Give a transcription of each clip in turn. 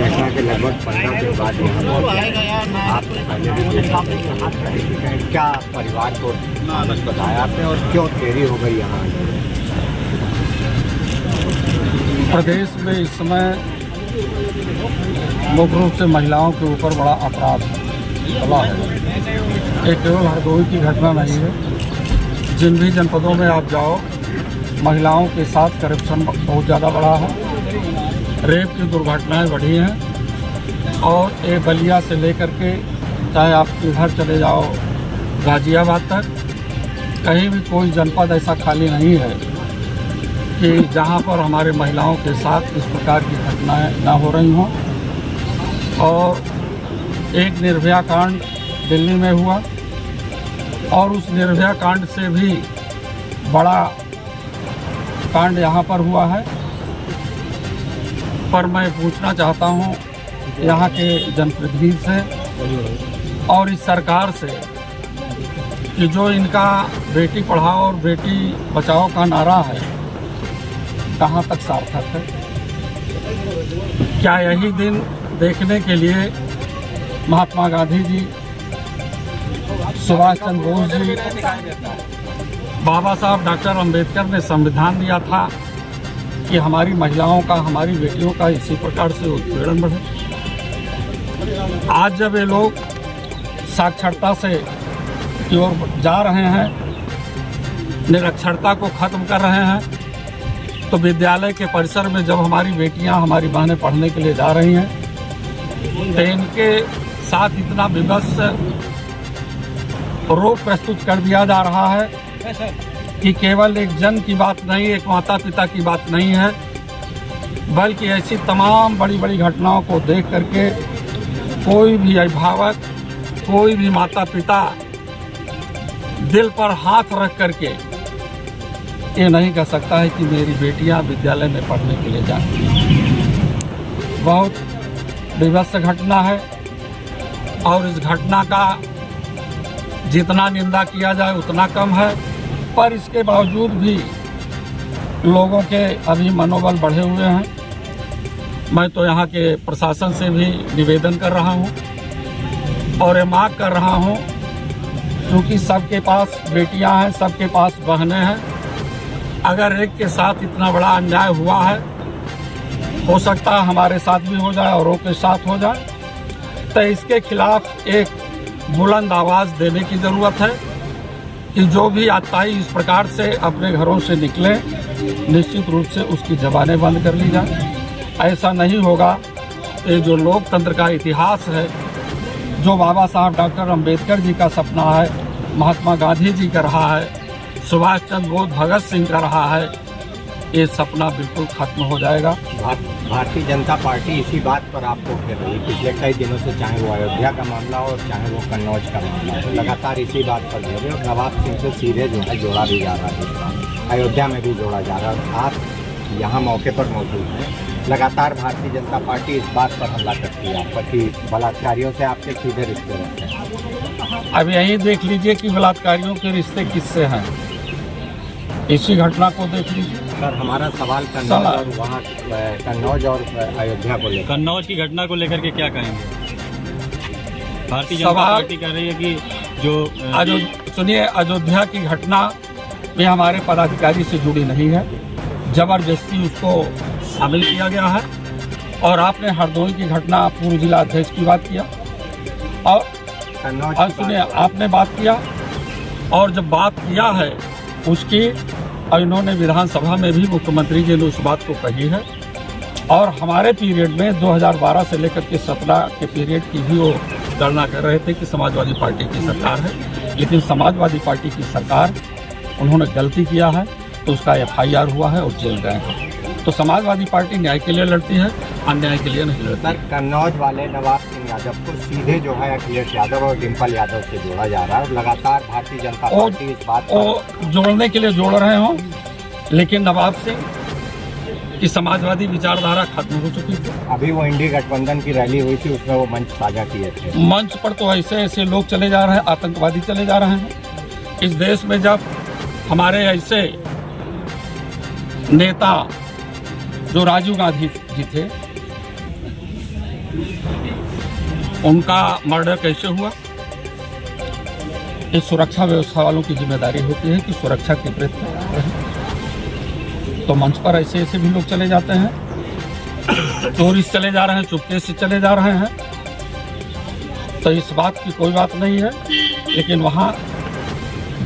घटना के लगभग 15 दिन बाद यहाँ आपने पहले भी देखा क्या परिवार को वापस बताया आपने और क्यों देरी हो गई यहाँ? प्रदेश में इस समय मुख्य रूप से महिलाओं के ऊपर बड़ा अपराध चला है। ये केवल हरदोई की घटना नहीं है, जिन भी जनपदों में आप जाओ महिलाओं के साथ करप्शन बहुत ज़्यादा बढ़ा है, रेप की दुर्घटनाएं बढ़ी हैं और ये बलिया से लेकर के चाहे आप इधर चले जाओ गाजियाबाद तक, कहीं भी कोई जनपद ऐसा खाली नहीं है कि जहां पर हमारे महिलाओं के साथ इस प्रकार की घटनाएं न हो रही हों। और एक निर्भया कांड दिल्ली में हुआ और उस निर्भया कांड से भी बड़ा कांड यहाँ पर हुआ है। पर मैं पूछना चाहता हूँ यहाँ के जनप्रतिनिधि से और इस सरकार से कि जो इनका बेटी पढ़ाओ और बेटी बचाओ का नारा है कहाँ तक सार्थक है। क्या यही दिन देखने के लिए महात्मा गांधी जी, सुभाष चंद्र बोस जी, बाबा साहब डॉक्टर अंबेडकर ने संविधान दिया था कि हमारी महिलाओं का, हमारी बेटियों का इसी प्रकार से उत्पीड़न बढ़े। आज जब ये लोग साक्षरता से की ओर जा रहे हैं, निरक्षरता को खत्म कर रहे हैं, तो विद्यालय के परिसर में जब हमारी बेटियां, हमारी बहनें पढ़ने के लिए जा रही हैं तो इनके साथ इतना विवश रोग प्रस्तुत कर दिया जा रहा है कि केवल एक जन की बात नहीं, एक माता पिता की बात नहीं है, बल्कि ऐसी तमाम बड़ी बड़ी घटनाओं को देख करके कोई भी अभिभावक, कोई भी माता पिता दिल पर हाथ रख करके ये नहीं कह सकता है कि मेरी बेटियां विद्यालय में पढ़ने के लिए जाएं। बहुत विभत्स घटना है और इस घटना का जितना निंदा किया जाए उतना कम है, पर इसके बावजूद भी लोगों के अभी मनोबल बढ़े हुए हैं। मैं तो यहाँ के प्रशासन से भी निवेदन कर रहा हूँ और ये मांग कर रहा हूँ, क्योंकि सबके पास बेटियाँ हैं, सबके पास बहनें हैं। अगर एक के साथ इतना बड़ा अन्याय हुआ है, हो सकता है हमारे साथ भी हो जाए, औरों के साथ हो जाए, तो इसके खिलाफ एक बुलंद आवाज़ देने की ज़रूरत है कि जो भी आताई इस प्रकार से अपने घरों से निकले, निश्चित रूप से उसकी ज़बानें बंद कर ली जाए। ऐसा नहीं होगा। ये जो लोकतंत्र का इतिहास है, जो बाबा साहब डॉक्टर अंबेडकर जी का सपना है, महात्मा गांधी जी का रहा है, सुभाष चंद्र बोस, भगत सिंह का रहा है, ये सपना बिल्कुल खत्म हो जाएगा। भारतीय जनता पार्टी इसी बात पर आपको घेर रही है पिछले कई दिनों से, चाहे वो अयोध्या का मामला हो, चाहे वो कन्नौज का मामला हो, लगातार इसी बात पर घेर रहे और नवाब सिंह से सीधे जो है जोड़ा भी जा रहा है, अयोध्या में भी जोड़ा जा रहा है। आप यहाँ मौके पर मौजूद हैं, लगातार भारतीय जनता पार्टी इस बात पर हमला करती है आप पर कि बलात्कारियों से आपके सीधे रिश्ते रखते हैं। अब यही देख लीजिए कि बलात्कारियों के रिश्ते किससे हैं, इसी घटना को देख लीजिए। सर, हमारा सवाल कन्नौज और वहाँ कन्नौज और अयोध्या को लेकर, कन्नौज की घटना को लेकर के क्या कहेंगे? भारतीय जनता पार्टी कह रही है कि जो सुनिए, अयोध्या की घटना में हमारे पदाधिकारी से जुड़ी नहीं है, जबरदस्ती उसको शामिल किया गया है। और आपने हरदोई की घटना पूर्व जिला अध्यक्ष की बात किया और सुनिए, आपने बात किया और जब बात किया है उसकी, और इन्होंने विधानसभा में भी मुख्यमंत्री जी ने उस बात को कही है। और हमारे पीरियड में 2012 से लेकर के 17 के पीरियड की भी वो गणना कर रहे थे कि समाजवादी पार्टी की सरकार है, लेकिन समाजवादी पार्टी की सरकार, उन्होंने गलती किया है तो उसका FIR हुआ है और जेल गए हैं। तो समाजवादी पार्टी न्याय के लिए लड़ती है, अन्याय के लिए नहीं लड़ती। सर, कन्नौज वाले नवाब सिंह यादव को सीधे जो है अखिलेश यादव और डिम्पल यादव से जोड़ा जा रहा है और लगातार भारतीय जनता पार्टी इस बात को जोड़ने के लिए जोड़ रहे हों, लेकिन नवाब सिंह की समाजवादी विचारधारा खत्म हो चुकी थी। अभी वो इंडी गठबंधन की रैली हुई थी, उसमें वो मंच साझा किए थे। मंच पर तो ऐसे ऐसे लोग चले जा रहे हैं, आतंकवादी चले जा रहे हैं। इस देश में जब हमारे ऐसे नेता जो राजीव गांधी जी थे, उनका मर्डर कैसे हुआ, ये सुरक्षा व्यवस्था वालों की जिम्मेदारी होती है कि सुरक्षा के प्रति रहे। तो मंच पर ऐसे ऐसे भी लोग चले जाते हैं, चोरी से चले जा रहे हैं, चुपके से चले जा रहे हैं, तो इस बात की कोई बात नहीं है। लेकिन वहाँ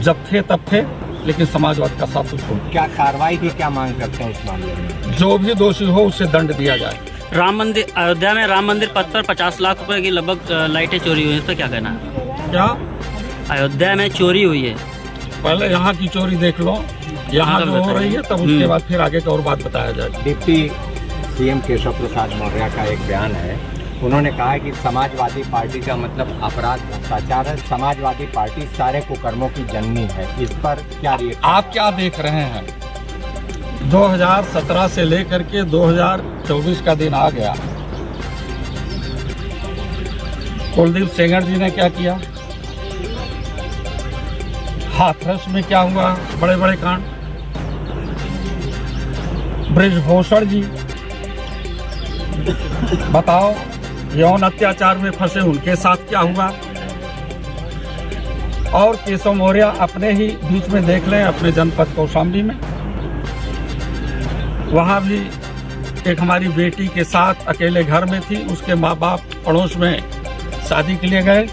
जब थे तब थे, लेकिन समाजवाद का साथ छोड़। क्या कार्रवाई की क्या मांग करते हैं इस मामले में? जो भी दोषी हो उसे दंड दिया जाए। राम मंदिर, अयोध्या में राम मंदिर पथ पर 50 लाख रुपए की लगभग लाइटें चोरी हुई हैं, इस पर क्या कहना है? क्या अयोध्या में चोरी हुई है? पहले यहाँ की चोरी देख लो, यहाँ जो हो रही है, तब उसके बाद फिर आगे का और बात बताया जाए। डिप्टी सीएम केशव प्रसाद मौर्य का एक बयान है, उन्होंने कहा है कि समाजवादी पार्टी का मतलब अपराध भ्रष्टाचार है, समाजवादी पार्टी सारे कुकर्मों की जननी है। इस पर क्या रिएक्शन? आप क्या देख रहे हैं? 2017 से लेकर के 2024 का दिन आ गया, कुलदीप सेंगर जी ने क्या किया, हाथरस में क्या हुआ, बड़े बड़े कांड, ब्रिजभूषण जी बताओ, यौन अत्याचार में फंसे, उनके साथ क्या हुआ। और केशव मौर्य अपने ही बीच में देख लें, अपने जनपद कौशाम्बी में, वहाँ भी एक हमारी बेटी के साथ अकेले घर में थी, उसके माँ बाप पड़ोस में शादी के लिए गए,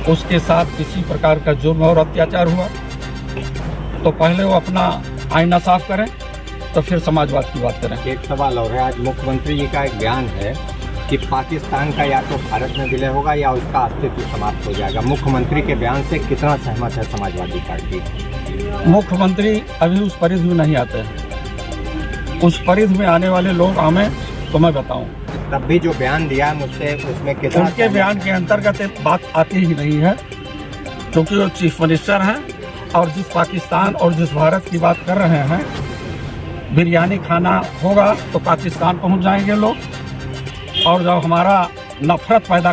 उसके साथ किसी प्रकार का जुर्म और अत्याचार हुआ। तो पहले वो अपना आईना साफ करें, तो फिर समाजवाद की बात करें। एक सवाल और है, आज मुख्यमंत्री जी का एक बयान है कि पाकिस्तान का या तो भारत में विलय होगा या उसका अस्तित्व समाप्त हो जाएगा। मुख्यमंत्री के बयान से कितना सहमत है समाजवादी पार्टी? मुख्यमंत्री अभी उस परिधि में नहीं आते हैं, उस परिधि में आने वाले लोग हमें तो मैं बताऊं। तब भी जो बयान दिया है मुझसे, उसमें कितना उनके बयान के अंतर्गत एक बात आती ही नहीं है, क्योंकि वो चीफ मिनिस्टर हैं, और जिस पाकिस्तान और जिस भारत की बात कर रहे हैं, बिरयानी खाना होगा तो पाकिस्तान पहुंच जाएंगे लोग, और जब हमारा नफरत पैदा